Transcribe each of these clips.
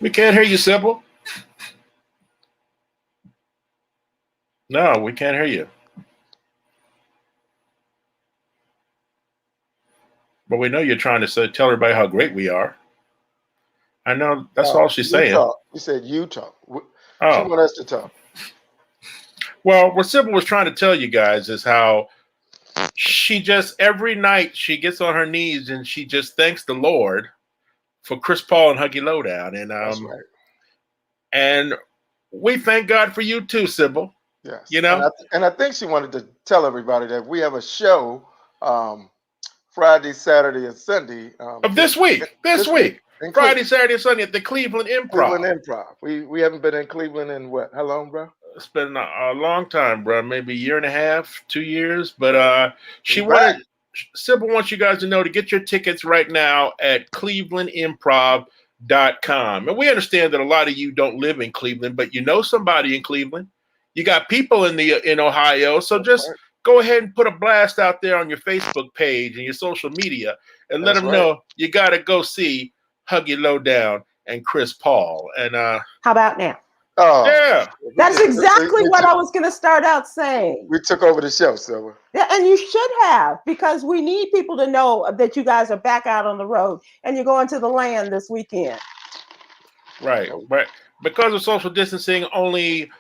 We can't hear you, Sybil. No, we can't hear you. But we know you're trying to tell everybody how great we are. I know that's all she's saying. Talk. You said you talk. She want us to talk. Well, what Sybil was trying to tell you guys is how she just every night she gets on her knees and she just thanks the Lord for Chris Paul and Huggy Lowdown. And that's right. And we thank God for you too, Sybil. Yes. You know? And I think she wanted to tell everybody that we have a show Friday, Saturday, and Sunday. Of this week. This week. Friday, Saturday, and Sunday at the Cleveland Improv. Cleveland Improv. We haven't been in Cleveland in what? How long, bro? It's been a long time, bro. Maybe a year and a half, 2 years. But Sybil wants you guys to know to get your tickets right now at clevelandimprov.com. And we understand that a lot of you don't live in Cleveland, but you know somebody in Cleveland. You got people in Ohio. So just go ahead and put a blast out there on your Facebook page and your social media and let them know you got to go see Huggy Lowdown and Chris Paul. And how about now? Oh, yeah. That's exactly what I was going to start out saying. We took over the show, Sybil. Yeah, and you should have, because we need people to know that you guys are back out on the road and you're going to the land this weekend. Right. But because of social distancing, only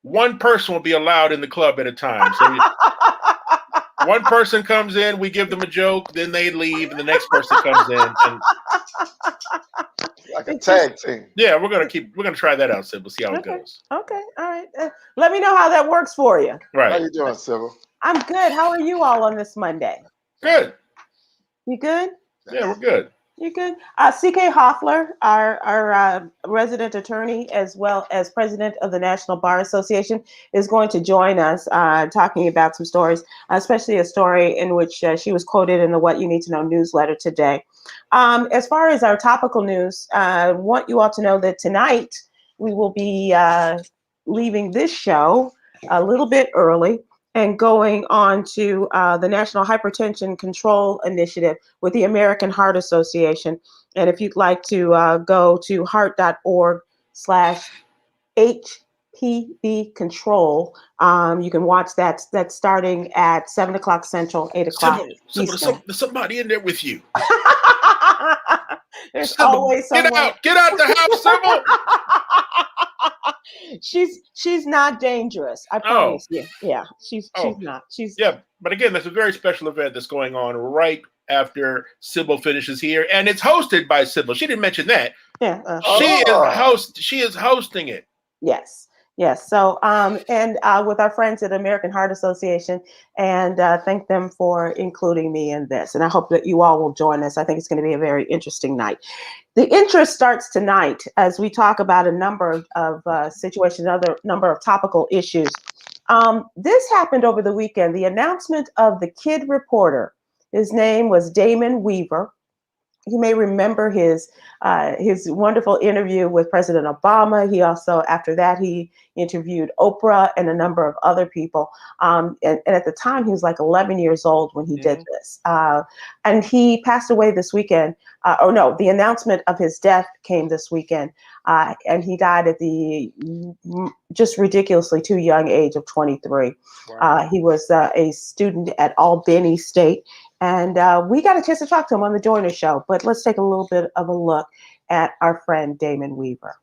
one person will be allowed in the club at a time. So one person comes in, we give them a joke, then they leave, and the next person comes in. And like a tag team. Yeah, we're gonna try that out, Sybil. See how it goes. Okay, all right. Let me know how that works for you. Right. How you doing, Sybil? I'm good. How are you all on this Monday? Good. You good? Yeah, we're good. You good? CK Hoffler, our resident attorney, as well as president of the National Bar Association, is going to join us talking about some stories, especially a story in which she was quoted in the What You Need to Know newsletter today. As far as our topical news, I want you all to know that tonight we will be leaving this show a little bit early and going on to the National Hypertension Control Initiative with the American Heart Association. And if you'd like to go to heart.org/HPV control, you can watch that. That's starting at 7 o'clock Central, 8 o'clock Eastern. There's somebody in there with you. There's always someone. Get out the house, Sybil. She's not dangerous. I promise you. Yeah, she's not. But again, that's a very special event that's going on right after Sybil finishes here, and it's hosted by Sybil. She didn't mention that. Yeah, She is hosting it. Yes. So, with our friends at American Heart Association, and thank them for including me in this. And I hope that you all will join us. I think it's going to be a very interesting night. The interest starts tonight as we talk about a number of situations, another number of topical issues. This happened over the weekend. The announcement of the kid reporter. His name was Damon Weaver. You may remember his wonderful interview with President Obama. He also, after that, he interviewed Oprah and a number of other people. And at the time, he was like 11 years old when he did this. And he passed away this weekend. The announcement of his death came this weekend. And he died at the just ridiculously too young age of 23. Wow. He was a student at Albany State. And we got a chance to talk to him on the Joyner Show, but let's take a little bit of a look at our friend Damon Weaver.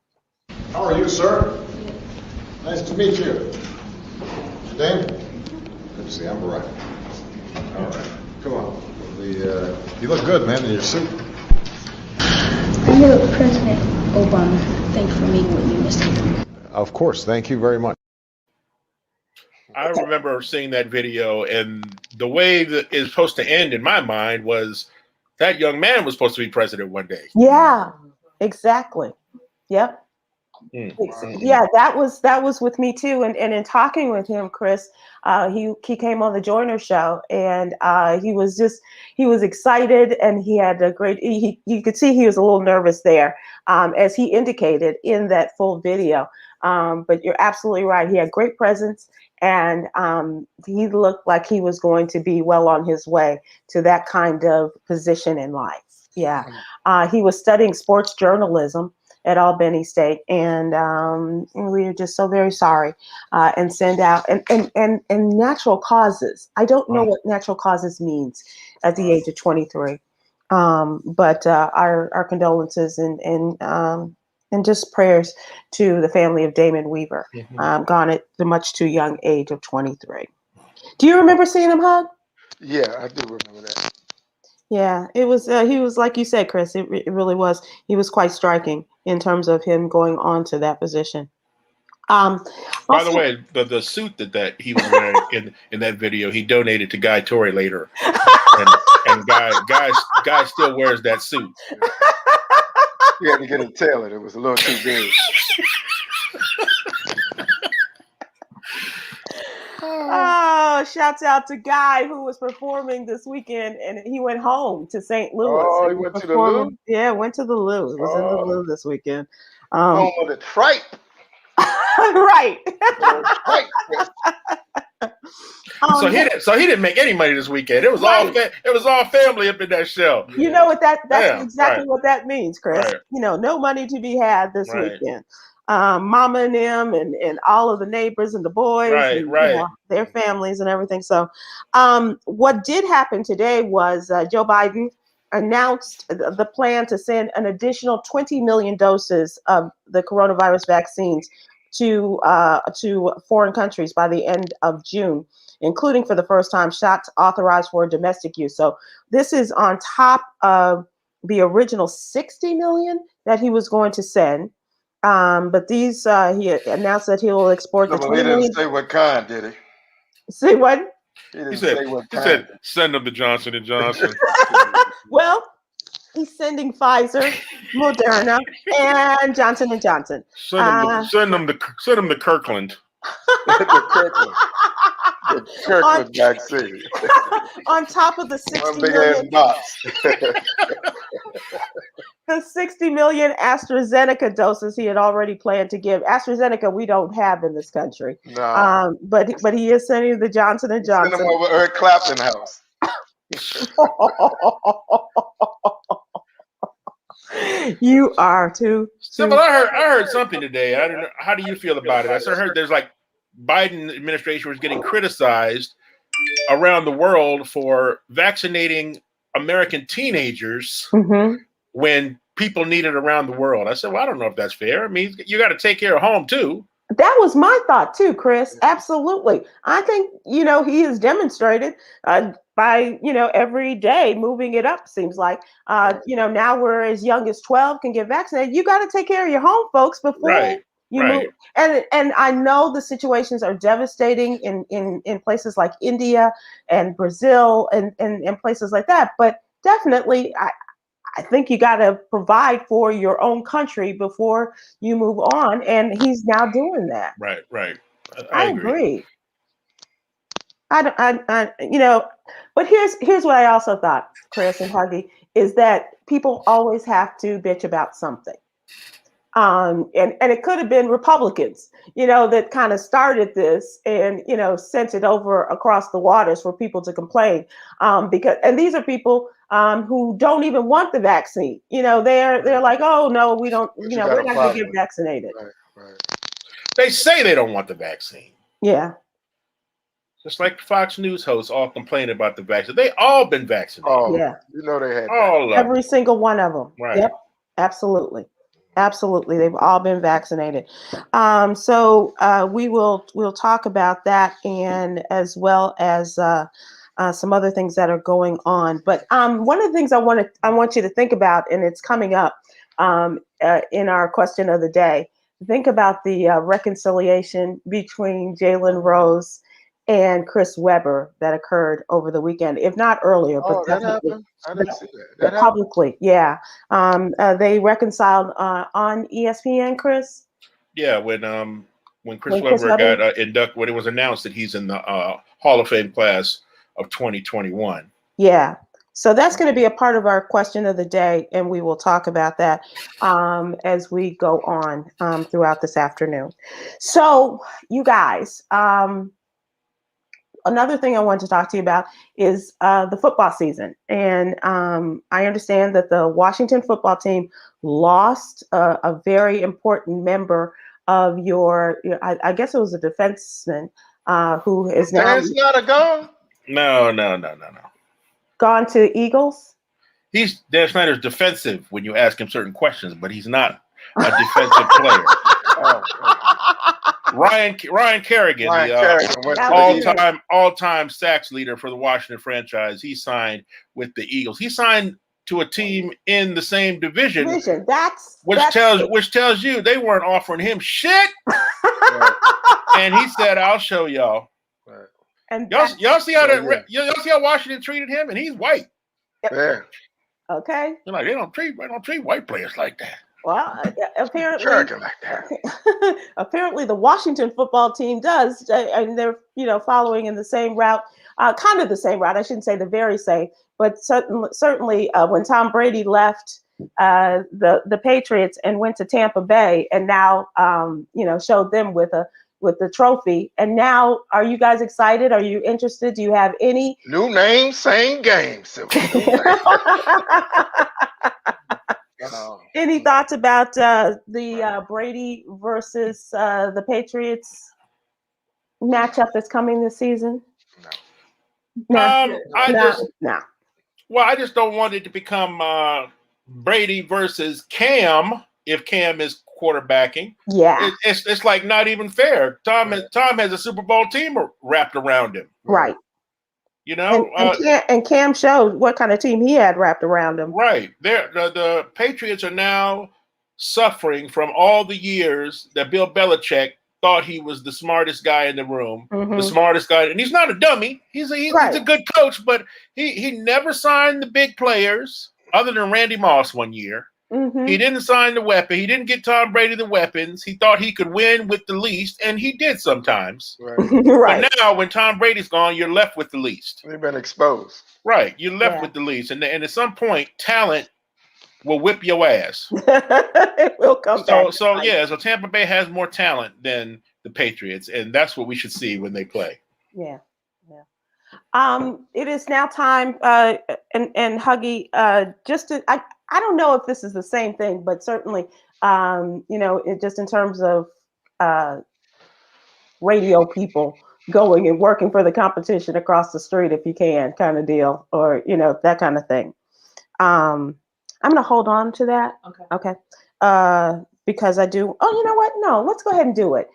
How are you, sir? Nice to meet you. Damon? Good to see you. I'm Barack. All right. Come on. You look good, man, in your suit. I know President Obama. Thank you for meeting with me, Mr. Of course. Thank you very much. I remember seeing that video, and the way that it's supposed to end in my mind was that young man was supposed to be president one day. Yeah, exactly. Yep. Yeah, that was with me too. And in talking with him, Chris, he came on the Joyner Show, and he was excited, and he had a great. You could see he was a little nervous there, as he indicated in that full video. But you're absolutely right. He had great presence, and he looked like he was going to be well on his way to that kind of position in life. Yeah, he was studying sports journalism. at Albany State, and we are just so very sorry, and send out and natural causes. I don't know what natural causes means at the age of 23, but our condolences and just prayers to the family of Damon Weaver, gone at the much too young age of 23. Do you remember seeing him hug? Yeah, I do remember that. Yeah, it was. He was, like you said, Chris. It really was. He was quite striking in terms of him going on to that position. By the way, the suit that he was wearing in that video, he donated to Guy Torrey later, and Guy still wears that suit. You had to get it tailored. It was a little too big. Oh, shouts out to Guy, who was performing this weekend, and he went home to St. Louis. Oh, he went to the Lou? Yeah, went to the Lou. It was in the Lou this weekend. Home of the tripe. Right. So he didn't make any money this weekend. It was all family up in that show. You know what that's exactly what that means, Chris. Right. You know, no money to be had this weekend. Mama and them and all of the neighbors and the boys, and, you know, their families and everything. So what did happen today was Joe Biden announced the plan to send an additional 20 million doses of the coronavirus vaccines to foreign countries by the end of June, including, for the first time, shots authorized for domestic use. So this is on top of the original 60 million that he was going to send. But these, he announced that he will export the 20 million. He didn't say what kind, did he? Say what? He said send them to Johnson & Johnson. Well, he's sending Pfizer, Moderna, and Johnson & Johnson. Send them to Kirkland. The Kirkland vaccine. On top of the 60 One big million. ass box. The 60 million AstraZeneca doses he had already planned to give. AstraZeneca we don't have in this country. No. But he is sending the Johnson & Johnson. Send them over Eric Clapton house. You are too. Sybil, I heard something today. I don't know. How do you feel about it? I heard there's like Biden administration was getting criticized around the world for vaccinating American teenagers when people need it around the world. I said, well, I don't know if that's fair. I mean, you got to take care of home too. That was my thought too, Chris. Absolutely. I think, you know, he has demonstrated by, you know, every day moving it up, seems like, you know, now we're as young as 12 can get vaccinated. You got to take care of your home folks before you move. And I know the situations are devastating in places like India and Brazil and places like that. But definitely, I think you got to provide for your own country before you move on, and he's now doing that. Right. I agree. I you know, but here's what I also thought, Chris and Huggy, is that people always have to bitch about something. And it could have been Republicans, you know, that kind of started this and, you know, sent it over across the waters for people to complain. And these are people who don't even want the vaccine. You know, they're like, oh no, we don't, you know, we're not going to get vaccinated. Right. They say they don't want the vaccine. Yeah. Just like Fox News hosts all complain about the vaccine. They all been vaccinated. Oh, yeah. You know they had all every single one of them. Right. Yep. Absolutely. They've all been vaccinated. So we'll talk about that, and as well as some other things that are going on. But one of the things I want you to think about, and it's coming up in our question of the day. Think about the reconciliation between Jalen Rose and Chris Webber that occurred over the weekend, if not earlier. Oh, but that happened? I didn't see that. Publicly, yeah. They reconciled on ESPN, Chris. Yeah, when Chris Webber got inducted, when it was announced that he's in the Hall of Fame class of 2021. Yeah. So that's going to be a part of our question of the day, and we will talk about that as we go on throughout this afternoon. So, you guys, another thing I wanted to talk to you about is the football season. And I understand that the Washington football team lost a very important member of your, I guess it was a defenseman who is now That's not a gun. No. gone to Eagles. Dan Snyder's defensive when you ask him certain questions, but he's not a defensive player. Oh, Ryan Kerrigan, Ryan Kerrigan went to the Eagles. all-time sacks leader for the Washington franchise. He signed with the Eagles. He signed to a team in the same division. Which tells you they weren't offering him shit. Right. And he said, "I'll show y'all." Right. And Y'all see how y'all see how Washington treated him, and he's white. Yeah. okay. They're like, they don't treat white players like that. Well, apparently, Jerking like that. apparently the Washington football team does, and they're following in the same route, kind of the same route. I shouldn't say the very same, but certainly when Tom Brady left the Patriots and went to Tampa Bay, and now showed them with the trophy. And now, are you guys excited? Are you interested? Do you have any New name, same game. any thoughts about the Brady versus the Patriots matchup that's coming this season? No. No. Well, I just don't want it to become Brady versus Cam if Cam is quarterbacking. Yeah. It's like not even fair. Tom has a Super Bowl team wrapped around him. Right. And Cam showed what kind of team he had wrapped around him. Right. The Patriots are now suffering from all the years that Bill Belichick thought he was the smartest guy in the room, the smartest guy. And he's not a dummy. He's a good coach, but he never signed the big players other than Randy Moss one year. He didn't sign the weapon. He didn't get Tom Brady the weapons. He thought he could win with the least, and he did sometimes. Right. Right. But now, when Tom Brady's gone, you're left with the least. They've been exposed. Right. You're left with the least. And at some point, talent will whip your ass. It will come back. So Tampa Bay has more talent than the Patriots, and that's what we should see when they play. Yeah. It is now time, and Huggy, I don't know if this is the same thing, but certainly, just in terms of radio people going and working for the competition across the street, if you can, kind of deal, or that kind of thing. I'm gonna hold on to that. Okay. Because I do. Oh, you know what? No, let's go ahead and do it.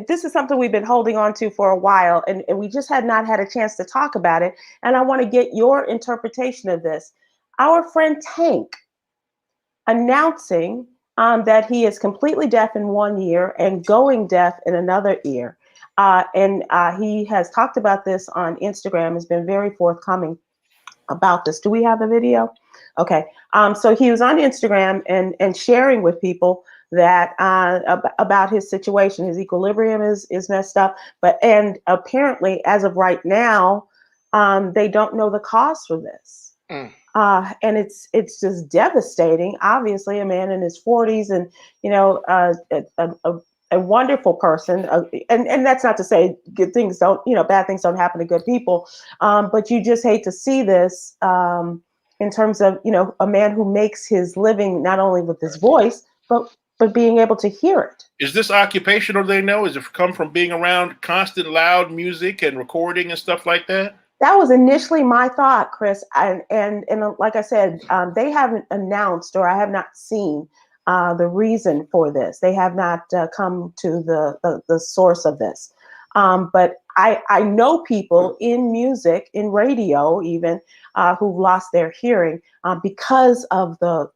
This is something we've been holding on to for a while, and we just had not had a chance to talk about it. And I want to get your interpretation of this. Our friend Tank announcing that he is completely deaf in one ear and going deaf in another ear. And he has talked about this on Instagram, has been very forthcoming about this. Do we have the video? Okay. So he was on Instagram and sharing with people that about his situation. His equilibrium is messed up, and apparently as of right now, they don't know the cause for this. And it's just devastating. Obviously, a man in his 40s, and a wonderful person. And that's not to say bad things don't happen to good people. But you just hate to see this in terms of a man who makes his living not only with his voice, but being able to hear it. Is this occupational? They know? Is it come from being around constant loud music and recording and stuff like that? That was initially my thought, Chris. And like I said, they haven't announced, or I have not seen the reason for this. They have not come to the source of this. But I know people in music, in radio even, who've lost their hearing because of the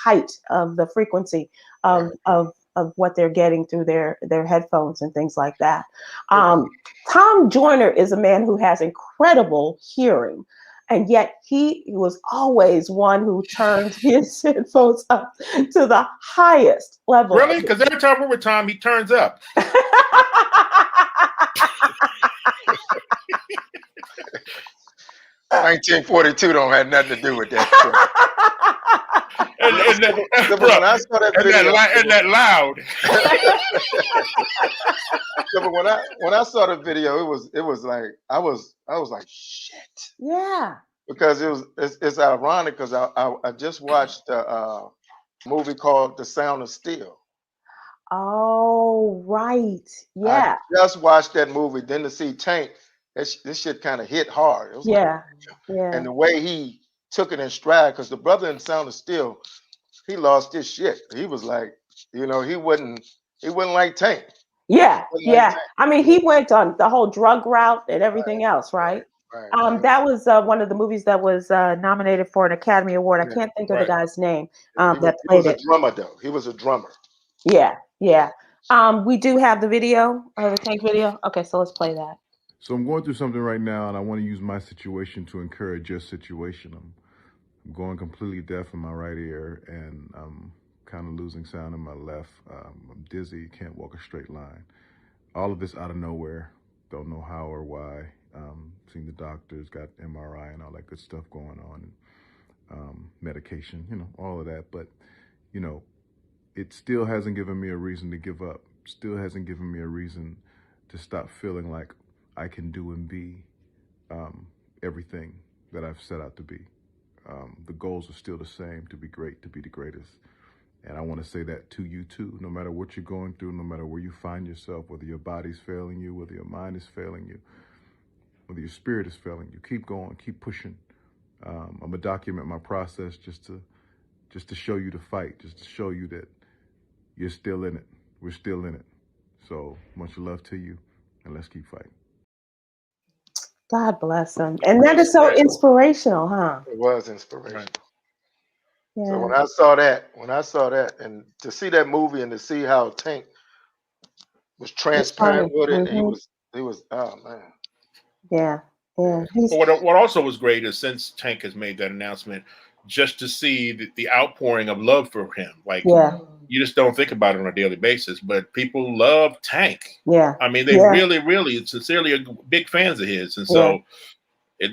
height of the frequency of what they're getting through their headphones and things like that. Tom Joyner is a man who has incredible hearing, and yet he was always one who turned his headphones up to the highest level. Really? Because every time we're with Tom, he turns up. 1942 don't have nothing to do with that. and that loud. but when I saw the video, it was like I was like shit. Yeah. Because it's ironic because I just watched a movie called The Sound of Steel. Oh, right. I Yeah. just watched that movie. Then to see Tank, this shit kind of hit hard. It was like, Yeah. Yeah. and the way he took it in stride, because the brother in Sound of Steel, he lost his shit. He was like, he wouldn't like Tank. Yeah. He wasn't like Yeah. Tank. I mean, he went on the whole drug route and everything else, right? Right. That was one of the movies that was nominated for an Academy Award. I can't think of the guy's name that played it. He was a drummer, though. He was a drummer. Yeah. Yeah. We do have the video, the Tank video. Okay, so let's play that. So I'm going through something right now, and I want to use my situation to encourage your situation. I'm going completely deaf in my right ear, and I'm kind of losing sound in my left. I'm dizzy, can't walk a straight line. All of this out of nowhere. Don't know how or why. Seen the doctors, got MRI and all that good stuff going on, medication, all of that. But, it still hasn't given me a reason to give up. Still hasn't given me a reason to stop feeling like I can do and be everything that I've set out to be. The goals are still the same, to be great, to be the greatest. And I want to say that to you too, no matter what you're going through, no matter where you find yourself, whether your body's failing you, whether your mind is failing you, whether your spirit is failing you, keep going, keep pushing. I'm gonna document my process just to show you the fight, just to show you that you're still in it. We're still in it. So much love to you, and let's keep fighting. God bless him. And that is so inspirational, huh? It was inspirational. Right. Yeah. So when I saw that, and to see that movie and to see how Tank was transparent with it, and he was, oh man. Yeah. Yeah. But what also was great is since Tank has made that announcement, just to see the outpouring of love for him. Like, you just don't think about it on a daily basis, but people love Tank. Yeah. I mean, they really, really sincerely are big fans of his. And so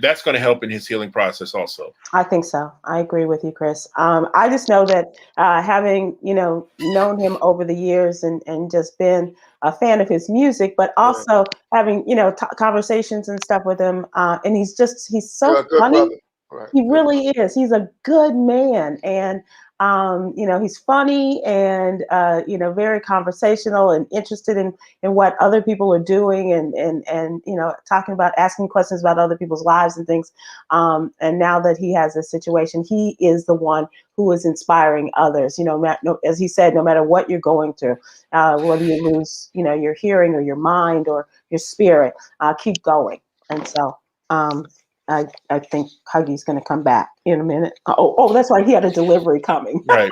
that's going to help in his healing process also. I think so. I agree with you, Chris. I just know that having, known him over the years and just been a fan of his music, but also having, conversations and stuff with him. And he's so funny. Brother. Right. He really is. He's a good man. And, he's funny and, very conversational and interested in what other people are doing and talking about, asking questions about other people's lives and things. And now that he has this situation, he is the one who is inspiring others, as he said, no matter what you're going through, whether you lose, your hearing or your mind or your spirit, keep going. And so, I think Huggy's going to come back in a minute. Oh, that's right. He had a delivery coming. Right.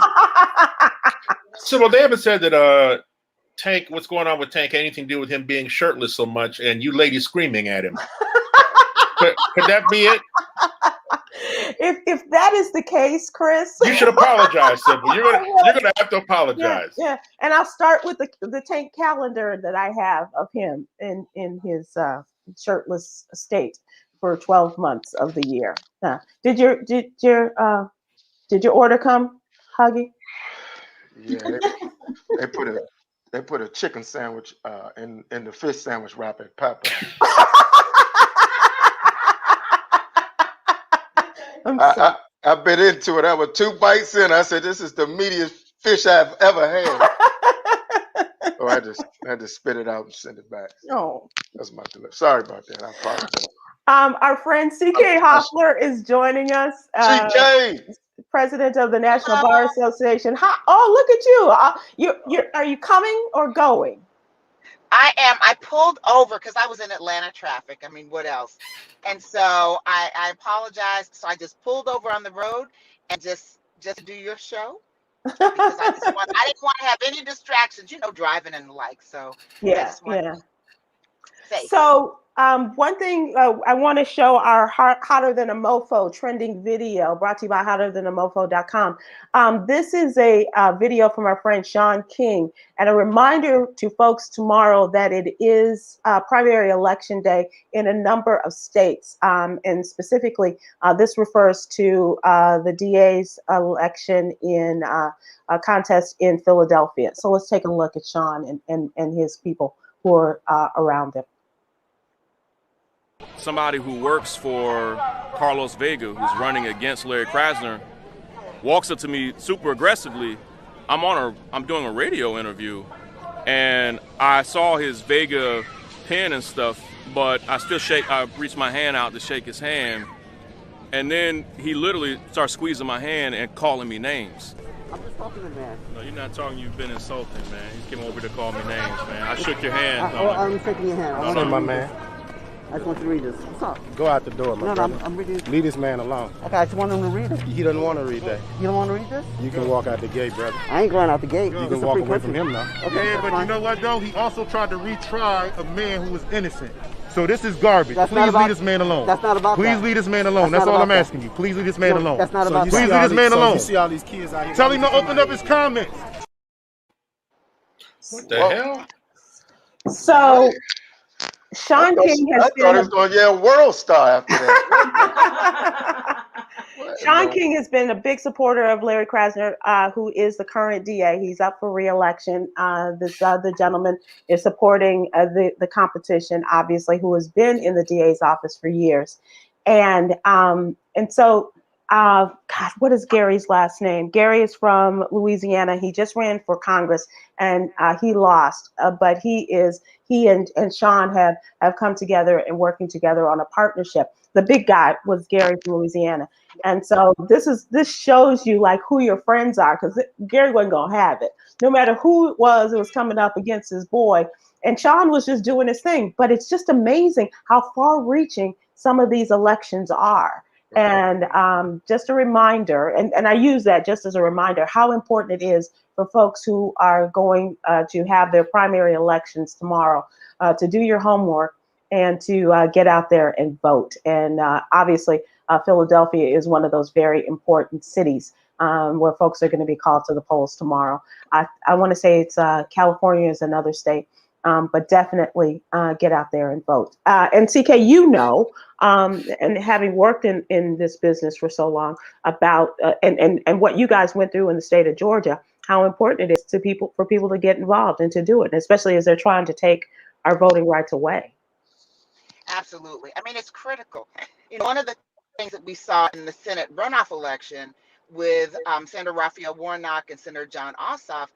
So, they haven't said that Tank, what's going on with Tank, anything to do with him being shirtless so much and you ladies screaming at him. could that be it? If that is the case, Chris, you should apologize, Sybil. You're gonna have to apologize. Yeah. And I'll start with the Tank calendar that I have of him in his shirtless state for 12 months of the year. Did your order come, Huggy? Yeah, they put a chicken sandwich in the fish sandwich wrap at Popeye. I bit into it. I was 2 bites in. I said, "This is the meatiest fish I've ever had." So I just had to spit it out and send it back. Oh, that's my delivery. Sorry about that. I apologize. Our friend CK Hoffler is joining us. CK, president of the National Bar Association. Oh, look at you! Are you coming or going? I am. I pulled over because I was in Atlanta traffic. I mean, what else? And so I apologize. So I just pulled over on the road and just do your show because I didn't want to have any distractions, driving and the like. So So one thing I want to show our Hotter Than a Mofo trending video brought to you by hotterthanamofo.com. This is a video from our friend Sean King, and a reminder to folks tomorrow that it is primary election day in a number of states. And specifically, this refers to the DA's election in a contest in Philadelphia. So let's take a look at Sean and his people who are around them. Somebody who works for Carlos Vega, who's running against Larry Krasner, walks up to me super aggressively. I'm doing a radio interview, and I saw his Vega pen and stuff, but I reached my hand out to shake his hand, and then he literally starts squeezing my hand and calling me names. I'm just talking to the man. No, you're not talking. You've been insulting, man. He came over to call me names, man. I shook your hand. I'm shaking your hand. No, my man. I just want you to read this. What's up? Go out the door, my brother. I'm reading. Leave this man alone. Okay, I just want him to read it. He doesn't want to read that. You don't want to read this? You can walk out the gate, brother. I ain't going out the gate. You can walk away from him now. Okay, yeah, but fine. you know what, though? He also tried to retry a man who was innocent. So this is garbage. That's Please leave this man alone. That's not about Please that. leave this man alone. That's all I'm asking you. Please leave this man alone. That's not about that. Please leave this man alone. You see all these kids out here. Tell him to open up his comments. What the hell? So Sean King has been. I thought he was going to yell World Star after that. Sean King has been a big supporter of Larry Krasner, who is the current DA. He's up for re-election. This other gentleman is supporting the competition, obviously, who has been in the DA's office for years. And so, God, what is Gary's last name? Gary is from Louisiana. He just ran for Congress and he lost. But he and Sean have come together and working together on a partnership. The big guy was Gary from Louisiana. And so this shows you like who your friends are, because Gary wasn't gonna have it. No matter who it was coming up against his boy. And Sean was just doing his thing. But it's just amazing how far reaching some of these elections are. And just a reminder, and I use that just as a reminder, how important it is for folks who are going to have their primary elections tomorrow to do your homework and to get out there and vote. And obviously, Philadelphia is one of those very important cities where folks are going to be called to the polls tomorrow. I want to say it's California is another state, but definitely get out there and vote. And CK, and having worked in this business for so long, about and what you guys went through in the state of Georgia, how important it is for people to get involved and to do it, especially as they're trying to take our voting rights away. Absolutely. I mean, it's critical. One of the things that we saw in the Senate runoff election with Senator Raphael Warnock and Senator John Ossoff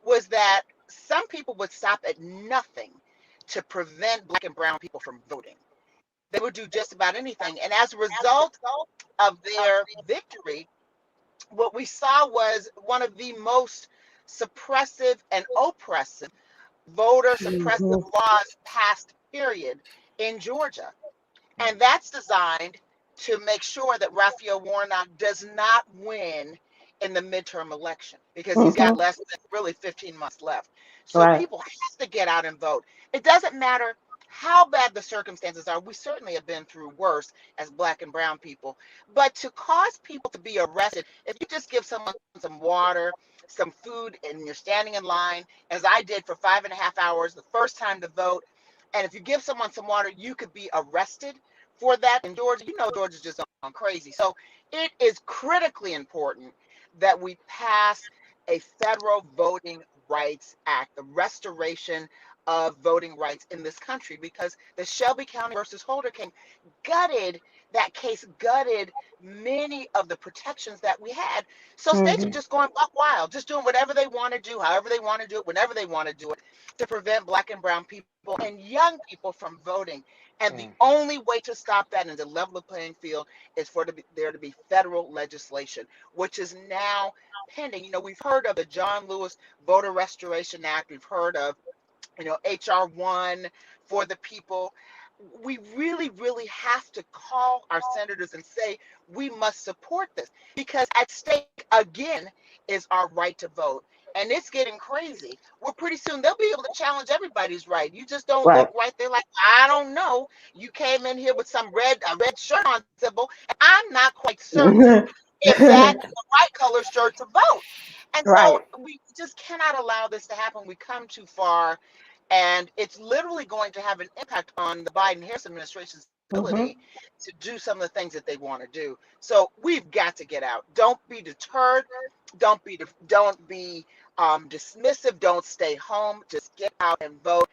was that some people would stop at nothing to prevent Black and brown people from voting. They would do just about anything. And as a result of their victory, what we saw was one of the most suppressive and oppressive voter suppressive laws passed, period, in Georgia. And that's designed to make sure that Raphael Warnock does not win in the midterm election, because he's got less than really 15 months left. So people have to get out and vote. It doesn't matter how bad the circumstances are. We certainly have been through worse as Black and brown people. But to cause people to be arrested, if you just give someone some water, some food, and you're standing in line, as I did for 5.5 hours the first time to vote, and if you give someone some water, you could be arrested for that. In Georgia, Georgia's just gone crazy. So it is critically important that we pass a federal voting rights act, the restoration of voting rights in this country, because the Shelby County versus Holder case gutted many of the protections that we had. So states are just going buck wild, just doing whatever they want to do, however they want to do it, whenever they want to do it, to prevent Black and brown people and young people from voting. And the only way to stop that and to level the playing field is for there to be federal legislation, which is now pending. We've heard of the John Lewis Voter Restoration Act. We've heard of, HR 1 for the people. We really, really have to call our senators and say, we must support this, because at stake again is our right to vote. And it's getting crazy. Well, pretty soon they'll be able to challenge everybody's right. You just don't look right. They're like, I don't know. You came in here with some red shirt on, Sybil. I'm not quite certain if that's the right color shirt to vote. And so we just cannot allow this to happen. We come too far, and it's literally going to have an impact on the Biden-Harris administration's ability to do some of the things that they want to do. So we've got to get out. Don't be deterred. Don't be dismissive. Don't stay home. Just get out and vote.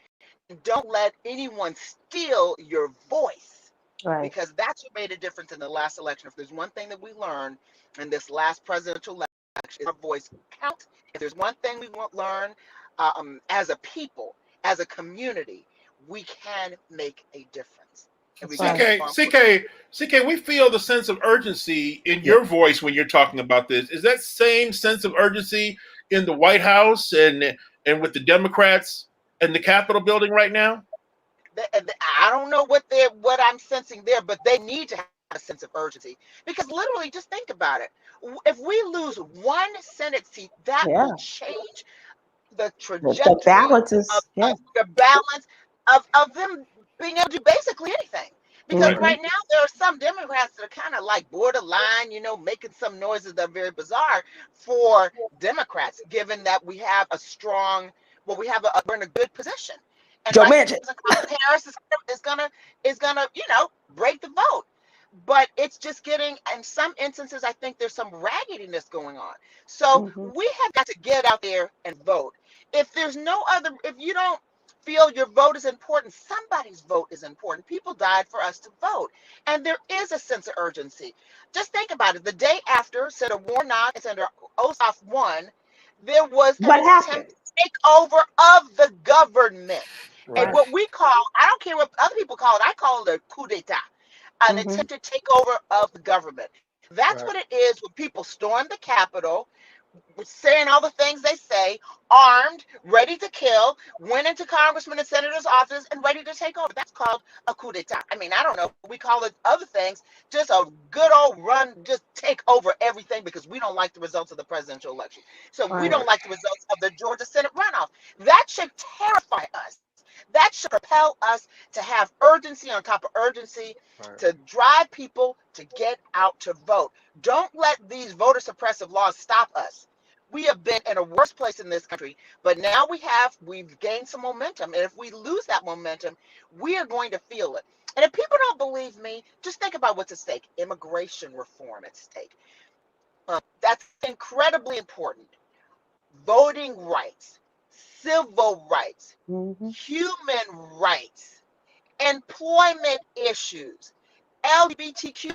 don't let anyone steal your voice, Right. because that's what made a difference in the last election. If there's one thing that we learned in this last presidential election, our voice counts. If there's one thing we won't learn as a people, as a community, we can make a difference. And we got to keep on pushing. CK, we feel the sense of urgency in your voice when you're talking about this. Is that same sense of urgency in the White House and with the Democrats and the Capitol building right now? I don't know what I'm sensing there, but they need to have a sense of urgency, because literally, just think about it. If we lose one Senate seat, that will change the trajectory The balances, the balance of them being able to do basically anything. Because right now there are some Democrats that are kind of like borderline, making some noises that are very bizarre for Democrats, given that we have we're in a good position. And Joe Manchin. Harris is gonna break the vote. But it's just getting, in some instances, I think there's some raggediness going on. So we have got to get out there and vote. If you don't feel your vote is important, somebody's vote is important. People died for us to vote. And there is a sense of urgency. Just think about it. The day after Senator Warnock and Senator Ossoff won, there was an attempt to take over of the government. Right. And what we call, I don't care what other people call it, I call it a coup d'etat. An attempt to take over of the government. That's what it is when people storm the Capitol, saying all the things they say, armed, ready to kill, went into congressmen and senators' offices and ready to take over. That's called a coup d'etat. I mean, I don't know. We call it other things, just a good old run, just take over everything because we don't like the results of the presidential election. So we don't like the results of the Georgia Senate runoff. That should terrify us. That should propel us to have urgency on top of urgency, to drive people to get out to vote. Don't let these voter suppressive laws stop us. We have been in a worse place in this country, but now we've gained some momentum. And if we lose that momentum, we are going to feel it. And if people don't believe me, just think about what's at stake. Immigration reform at stake. That's incredibly important. Voting rights. Civil rights, human rights, employment issues, LGBTQ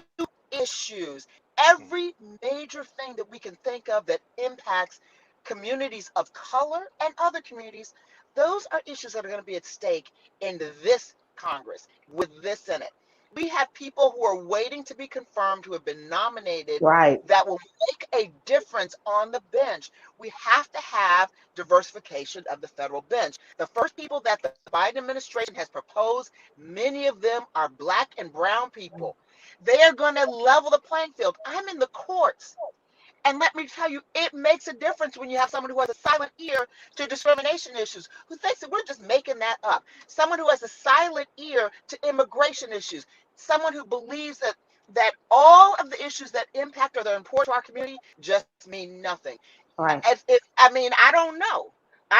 issues, every major thing that we can think of that impacts communities of color and other communities, those are issues that are going to be at stake in this Congress, with this Senate. We have people who are waiting to be confirmed, who have been nominated, that will make a difference on the bench. We have to have diversification of the federal bench. The first people that the Biden administration has proposed, many of them are Black and brown people. They are going to level the playing field. I'm in the courts. And let me tell you, it makes a difference when you have someone who has a silent ear to discrimination issues, who thinks that we're just making that up. Someone who has a silent ear to immigration issues. Someone who believes that all of the issues that impact or that are important to our community just mean nothing. Right. I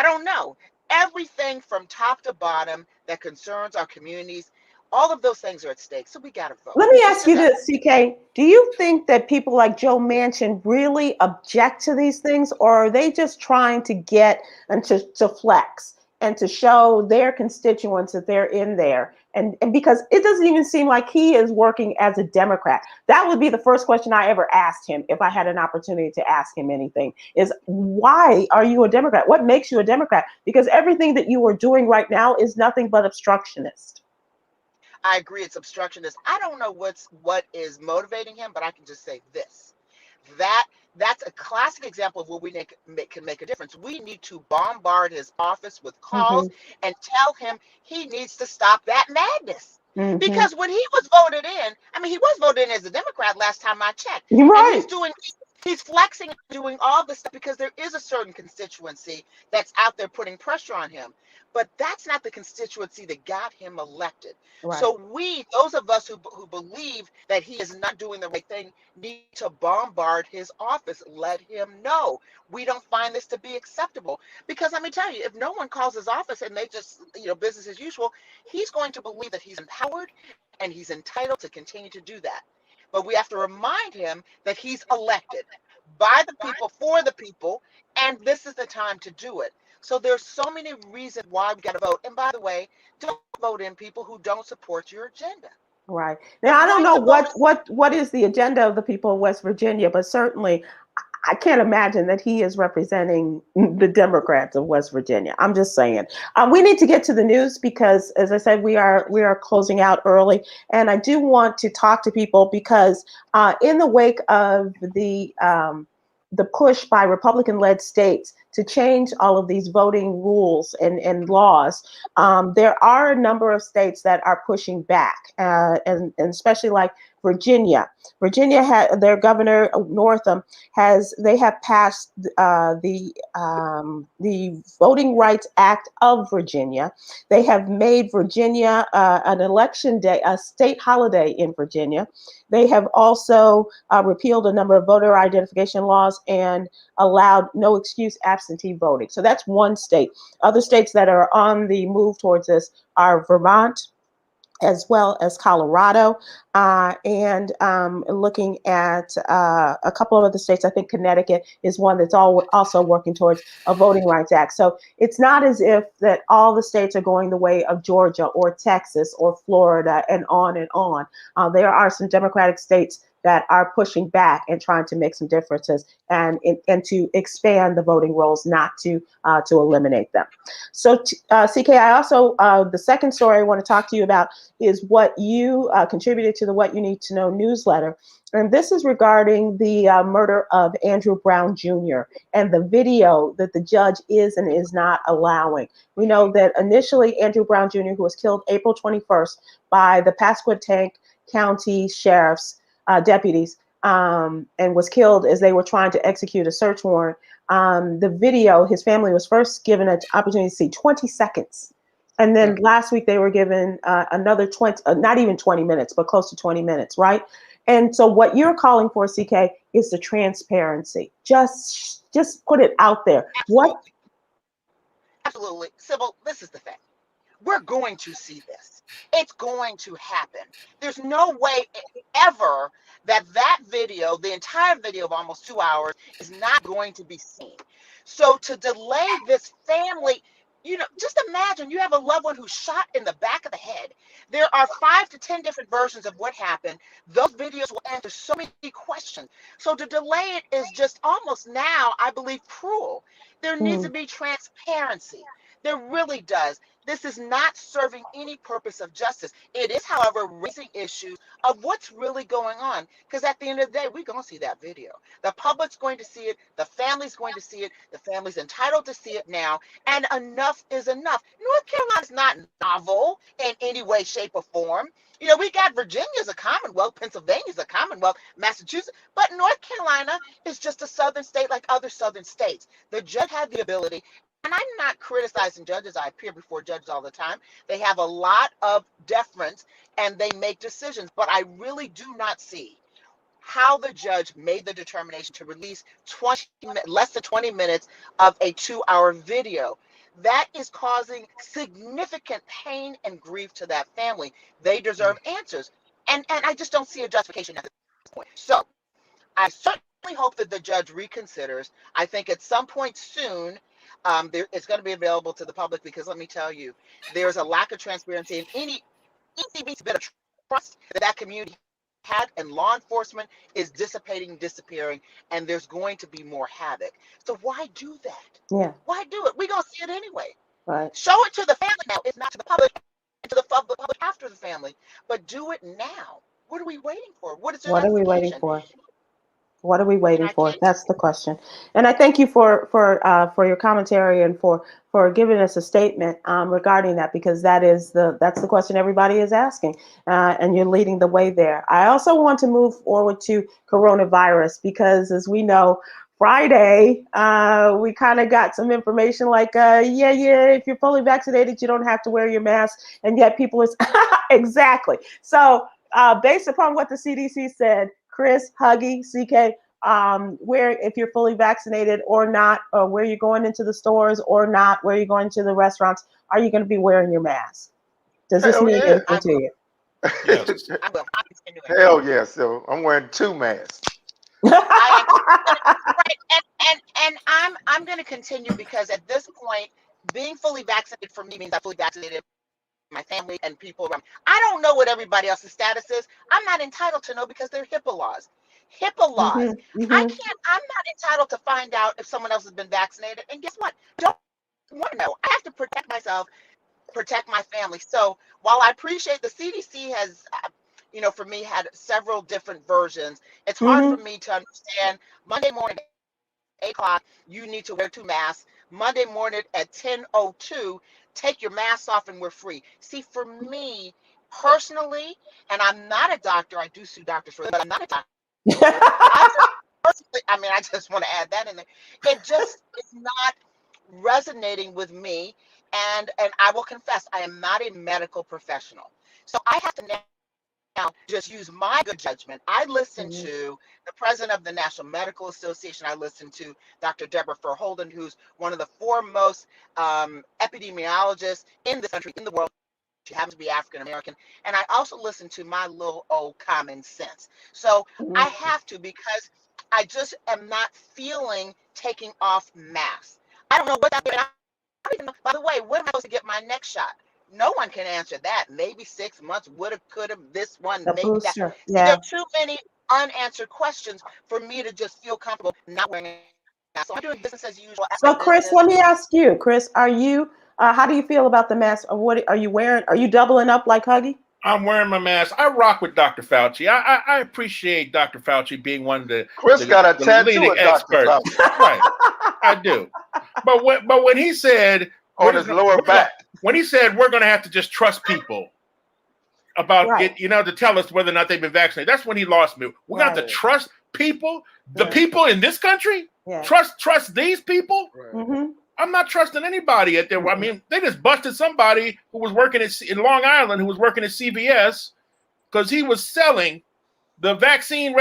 don't know. Everything from top to bottom that concerns our communities, all of those things are at stake. So we got to vote. Let me ask you this, CK. Do you think that people like Joe Manchin really object to these things, or are they just trying to get and to flex and to show their constituents that they're in there? And because it doesn't even seem like he is working as a Democrat. That would be the first question I ever asked him if I had an opportunity to ask him anything, is why are you a Democrat? What makes you a Democrat? Because everything that you are doing right now is nothing but obstructionist. I agree, it's obstructionist. I don't know what is motivating him, but I can just say this. That's a classic example of where we can make a difference. We need to bombard his office with calls and tell him he needs to stop that madness. Because when he was voted in, he was voted in as a Democrat last time I checked. You're right. And he's flexing and doing all this stuff because there is a certain constituency that's out there putting pressure on him. But that's not the constituency that got him elected. Right. So those of us who believe that he is not doing the right thing, need to bombard his office. Let him know we don't find this to be acceptable. Because let me tell you, if no one calls his office and they just, business as usual, he's going to believe that he's empowered and he's entitled to continue to do that. But we have to remind him that he's elected by the people, for the people, and this is the time to do it. So there's so many reasons why we got to vote. And by the way, don't vote in people who don't support your agenda. Right. Now, I don't know what is the agenda of the people of West Virginia, but certainly I can't imagine that he is representing the Democrats of West Virginia. I'm just saying. We need to get to the news because, as I said, we are closing out early, and I do want to talk to people because in the wake of the push by Republican-led states to change all of these voting rules and laws, there are a number of states that are pushing back, and especially like Virginia. Virginia had their governor Northam have passed the Voting Rights Act of Virginia. They have made Virginia an election day, a state holiday in Virginia. They have also repealed a number of voter identification laws and allowed no excuse absentee voting. So that's one state. Other states that are on the move towards this are Vermont, as well as Colorado, and looking at a couple of other states. I think Connecticut is one that's also working towards a Voting Rights Act. So it's not as if that all the states are going the way of Georgia or Texas or Florida and on and on. There are some Democratic states that are pushing back and trying to make some differences and to expand the voting rolls, not to eliminate them. So CK, I also, the second story I want to talk to you about is what you contributed to the What You Need to Know newsletter. And this is regarding the murder of Andrew Brown Jr. and the video that the judge is and is not allowing. We know that initially Andrew Brown Jr., who was killed April 21st by the Pasquotank County Sheriff's deputies, and was killed as they were trying to execute a search warrant. The video, his family was first given an opportunity to see 20 seconds. And then last week they were given another 20, not even 20 minutes, but close to 20 minutes, right? And so what you're calling for, CK, is the transparency. Just put it out there. Absolutely. Absolutely. Sybil, this is the thing. We're going to see this. It's going to happen. There's no way ever that video, the entire video of almost 2 hours, is not going to be seen. So to delay this family, just imagine you have a loved one who's shot in the back of the head. There are 5 to 10 different versions of what happened. Those videos will answer so many questions. So to delay it is just almost now, I believe, cruel. There needs to be transparency. There really does. This is not serving any purpose of justice. It is, however, raising issues of what's really going on. Because at the end of the day, we're going to see that video. The public's going to see it. The family's going to see it. The family's entitled to see it now. And enough is enough. North Carolina's not novel in any way, shape, or form. We got Virginia as a Commonwealth, Pennsylvania's a Commonwealth, Massachusetts, but North Carolina is just a southern state like other southern states. The judge had the ability. And I'm not criticizing judges. I appear before judges all the time. They have a lot of deference and they make decisions. But I really do not see how the judge made the determination to release less than 20 minutes of a 2-hour video. That is causing significant pain and grief to that family. They deserve answers. And I just don't see a justification at this point. So I certainly hope that the judge reconsiders. I think at some point soon, it's going to be available to the public because let me tell you, there's a lack of transparency in any bit of trust that community had, and law enforcement is disappearing, and there's going to be more havoc. So why do that? Yeah. Why do it? We're going to see it anyway. Right. Show it to the family now. It's not to the public, and to the public after the family. But do it now. What are we waiting for? What are we waiting for? What are we waiting for? That's the question. And I thank you for your commentary and for giving us a statement regarding that, because that's the question everybody is asking, and you're leading the way there. I also want to move forward to coronavirus because, as we know, Friday we kind of got some information like, if you're fully vaccinated, you don't have to wear your mask, and yet people is exactly. So based upon what the CDC said, Chris, Huggy, CK, where if you're fully vaccinated or not, or where you're going into the stores or not, where you're going to the restaurants, are you going to be wearing your mask? Does this mean anything to you? Hell yeah. So I'm wearing 2 masks. And I'm going to continue because at this point, being fully vaccinated for me means I fully vaccinated my family and people around. I don't know what everybody else's status is. I'm not entitled to know because they're HIPAA laws. HIPAA laws. I'm not entitled to find out if someone else has been vaccinated. And guess what? Don't want to know. I have to protect myself, protect my family. So while I appreciate the CDC has, for me had several different versions, it's hard for me to understand. Monday morning, 8 o'clock, you need to wear 2 masks. Monday morning at 10:02, take your masks off and we're free. See, for me personally, and I'm not a doctor, I do sue doctors for it, but I'm not a doctor. I just want to add that in there. It just is not resonating with me, and I will confess, I am not a medical professional. So I have to now just use my good judgment. I listen to the president of the National Medical Association. I listen to Dr. Deborah Verholden, who's one of the foremost epidemiologists in this country, in the world. She happens to be African American. And I also listen to my little old common sense. So I have to, because I just am not feeling taking off masks. I don't know what that is. I don't even know. By the way, when am I supposed to get my next shot? No one can answer that. Maybe 6 months, woulda, coulda, this one, maybe booster. that. There are too many unanswered questions for me to just feel comfortable not wearing it. So I'm doing business as usual. So Chris, let me ask you, Chris, are you, how do you feel about the mask? Or what are you wearing? Are you doubling up like Huggy? I'm wearing my mask. I rock with Dr. Fauci. I appreciate Dr. Fauci being one of the Chris got a tattoo leading of Dr. experts. Fauci. Right, I do. But when he said on his lower back, when he said we're going to have to just trust people about it, to tell us whether or not they've been vaccinated, that's when he lost me. We're going to have to trust people, the people in this country. Trust these people. I'm not trusting anybody at there. I mean, they just busted somebody who was working in Long Island, who was working at CVS, because he was selling the vaccine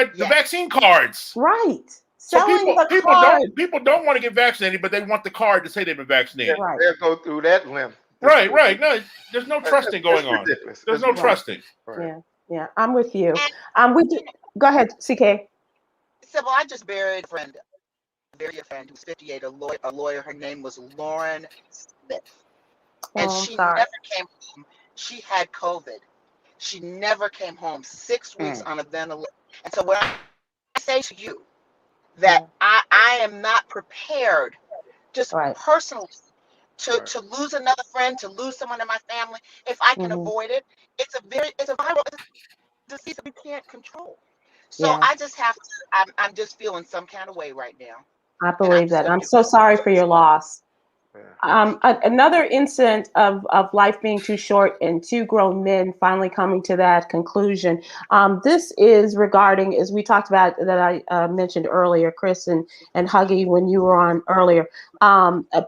cards. Right. So people don't want to get vaccinated, but they want the card to say they've been vaccinated. They'll go through that limb. Right. No, there's no trusting going on. There's no trusting. Yeah, I'm with you. Go ahead, CK. Sybil, I just buried a friend who's 58, a lawyer. Her name was Lauren Smith. And she never came home. She had COVID. She never came home. 6 weeks on a ventilator. And so when I say to you that I am not prepared, just personally, to lose another friend, to lose someone in my family, if I can avoid it, it's a viral disease that we can't control. So I just have to, I'm just feeling some kind of way right now. I believe that. I'm so sorry for your loss. Another incident of life being too short and 2 grown men finally coming to that conclusion. This is regarding, as we talked about, that I mentioned earlier, Chris and Huggy, when you were on earlier.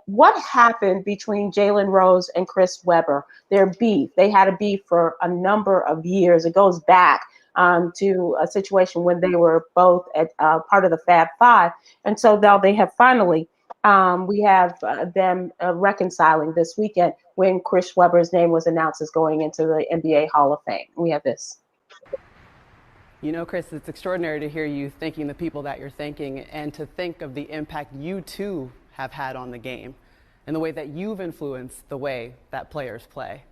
What happened between Jalen Rose and Chris Webber? Their beef. They had a beef for a number of years. It goes back to a situation when they were both at part of the Fab Five. And so now they have finally, we have them reconciling this weekend when Chris Webber's name was announced as going into the NBA Hall of Fame. We have this. Chris, it's extraordinary to hear you thanking the people that you're thanking and to think of the impact you too have had on the game and the way that you've influenced the way that players play.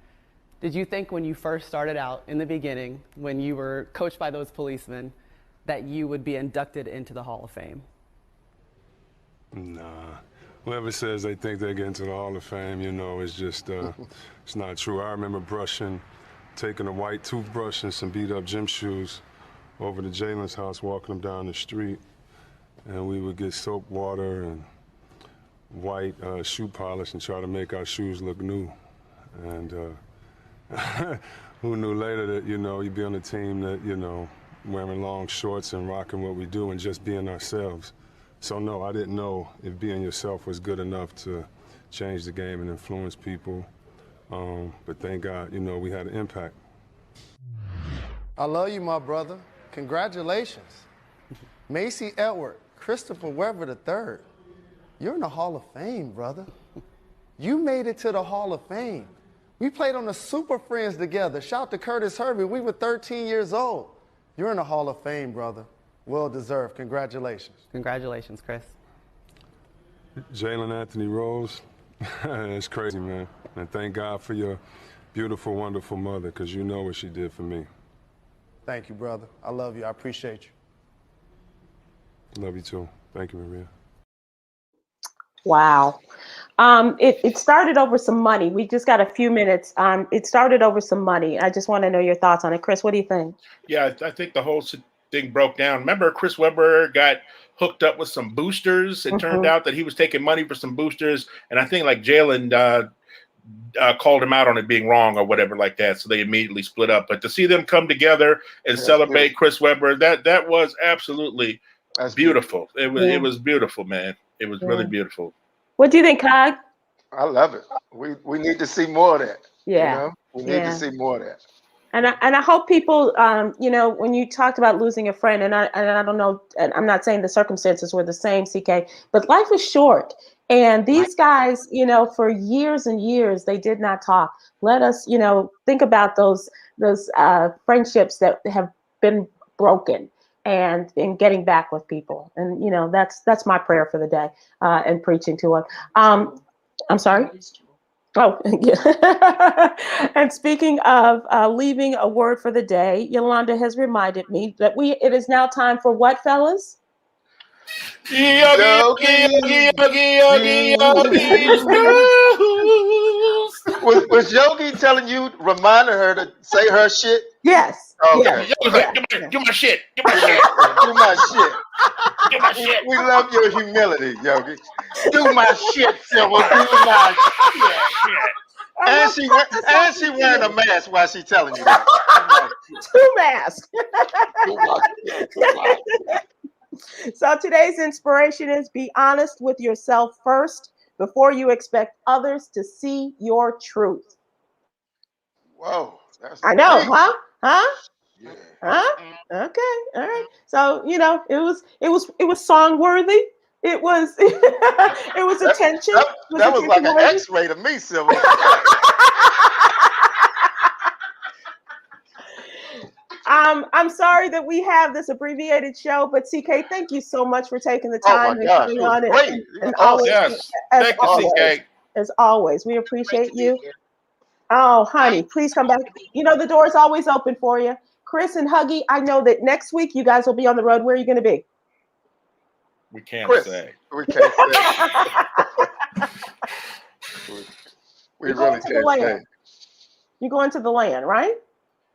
Did you think when you first started out in the beginning, when you were coached by those policemen, that you would be inducted into the Hall of Fame? Nah. Whoever says they think they get into the Hall of Fame, it's just, it's not true. I remember taking a white toothbrush and some beat up gym shoes over to Jalen's house, walking him down the street, and we would get soap water and white shoe polish and try to make our shoes look new. And who knew later that, you'd be on a team that, wearing long shorts and rocking what we do and just being ourselves. So no, I didn't know if being yourself was good enough to change the game and influence people. But thank God, we had an impact. I love you, my brother. Congratulations. Macy Edward, Christopher Webber III. You're in the Hall of Fame, brother. You made it to the Hall of Fame. We played on the Super Friends together. Shout to Curtis Herbie. We were 13 years old. You're in the Hall of Fame, brother. Well deserved. Congratulations. Congratulations, Chris. Jalen Anthony Rose, it's crazy, man. And thank God for your beautiful, wonderful mother, because you know what she did for me. Thank you, brother. I love you. I appreciate you. Love you too. Thank you, Maria. Wow. It started over some money. We just got a few minutes. It started over some money. I just want to know your thoughts on it. Chris, what do you think? Yeah, I think the whole thing broke down. Remember, Chris Webber got hooked up with some boosters. It turned out that he was taking money for some boosters, and I think like Jalen called him out on it being wrong or whatever like that. So they immediately split up. But to see them come together and celebrate Chris Webber, that was absolutely beautiful. It was beautiful, man. It was really beautiful. What do you think, Cog? I love it. We need to see more of that. Yeah. You know? We need to see more of that. And I hope people, you know, when you talked about losing a friend, and I don't know, and I'm not saying the circumstances were the same, CK, but life is short. And these guys, you know, for years and years, they did not talk. Let us, you know, think about those friendships that have been broken and in getting back with people. And, you know, that's my prayer for the day and preaching to them. I'm sorry. Oh, yeah. And speaking of leaving a word for the day, Yolanda has reminded me that it is now time for what, fellas? Was Yogi telling you, reminding her to say her shit? Yes. Okay. Do my shit. Do my shit. Do my shit. We love your humility, Yogi. Do my shit, Sybil. Do my shit. And she wearing a mask while she telling you that. Two masks. So today's inspiration is be honest with yourself first before you expect others to see your truth. Whoa. I know, deep. huh? Yeah. Huh? Okay, all right. So you know, it was song worthy. It was it was attention. That was like an X-ray to me, Sybil. I'm sorry that we have this abbreviated show, but CK, thank you so much for taking the time and coming on it. And always, as always, we appreciate you. Oh, honey, please come back. You know, the door is always open for you. Chris and Huggy, I know that next week you guys will be on the road. Where are you going to be? We can't say. We can't say. we really can't say. You're going to the land, right?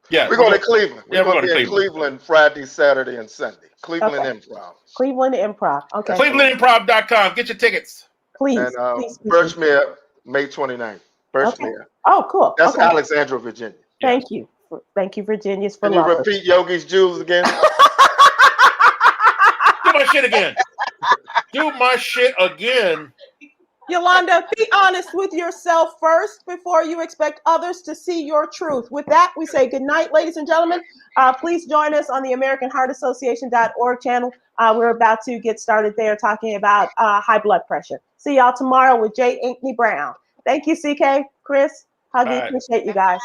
Yeah. We're going to Cleveland. Yeah, we're going to be in Cleveland Friday, Saturday, and Sunday. Cleveland Improv. Cleveland Improv. Okay. ClevelandImprov.com. Get your tickets. Please. And please. Birchmere, May 29th. Birchmere. Oh, cool. That's Alexandria, Virginia. Thank you. Thank you, Virginians, for Can you love. repeat Yogi's Jewels again? Do my shit again. Do my shit again. Yolanda, be honest with yourself first before you expect others to see your truth. With that, we say good night, ladies and gentlemen. Please join us on the AmericanHeartAssociation.org channel. We're about to get started there talking about high blood pressure. See y'all tomorrow with J. Ankney Brown. Thank you, CK, Chris, Huggy. Appreciate you guys.